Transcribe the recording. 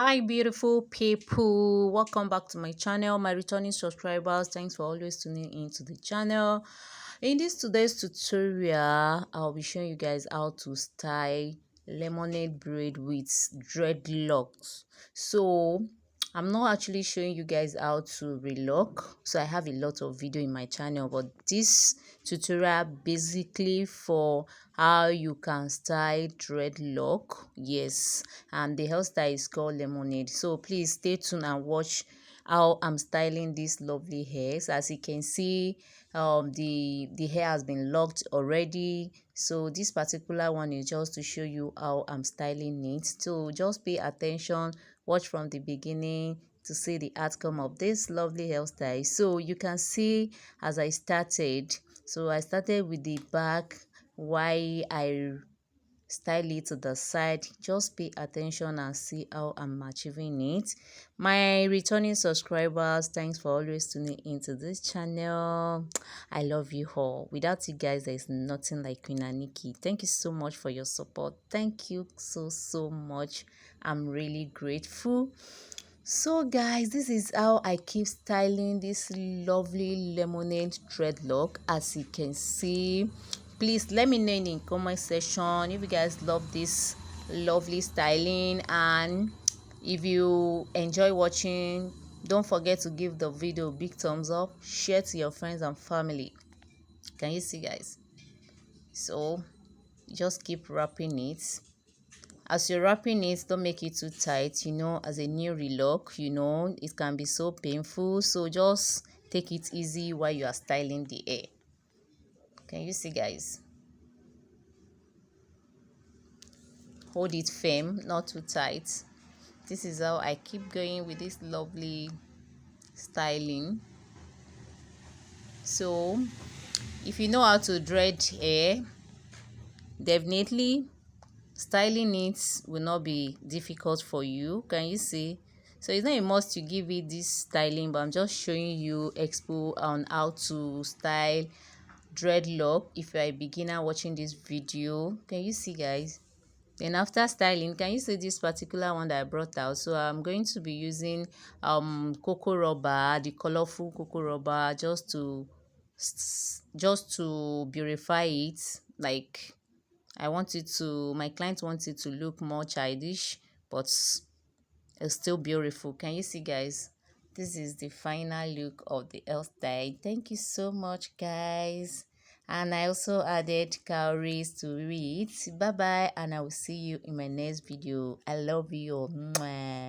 Hi beautiful people, welcome back to my channel. My returning subscribers, thanks for always tuning into the channel. In this today's tutorial, I'll be showing you guys how to style lemonade braid with dreadlocks. So I'm not actually showing you guys how to relock, so I have a lot of video in my channel, but this tutorial basically for how you can style dreadlock. Yes, and the hairstyle is called lemonade. So please stay tuned and watch how I'm styling these lovely hairs. As you can see, the hair has been locked already, so this particular one is just to show you how I'm styling it. So just pay attention, watch from the beginning to see the outcome of this lovely hairstyle. So you can see as I started, so I started with the back. Why I style it to the side, just pay attention and see how I'm achieving it. My returning subscribers, thanks for always tuning into this channel. I love you all. Without you guys, there's nothing like Queen Aniki. Thank you so much for your support. Thank you so much. I'm really grateful. So guys, this is how I keep styling this lovely lemonade dreadlock. As you can see, please let me know in the comment section if you guys love this lovely styling, and if you enjoy watching, don't forget to give the video a big thumbs up, share to your friends and family. Can you see guys? So just keep wrapping it. As you're wrapping it, don't make it too tight. As a new relock, it can be so painful, so just take it easy while you are styling the hair. Can you see guys? Hold it firm, not too tight. This is how I keep going with this lovely styling. So if you know how to dread hair, definitely styling it will not be difficult for you. Can you see? So it's not a must to give it this styling, but I'm just showing you expo on how to style dreadlock if you're a beginner watching this video. Can you see guys? Then after styling, can you see this particular one that I brought out? So I'm going to be using cocoa rubber, the colorful cocoa rubber, just to beautify it. Like, my client wants it to look more childish, but it's still beautiful. Can you see guys? This is the final look of the hairstyle. Thank you so much guys, and I also added cowries to it. Bye bye, and I will see you in my next video. I love you all. Mwah.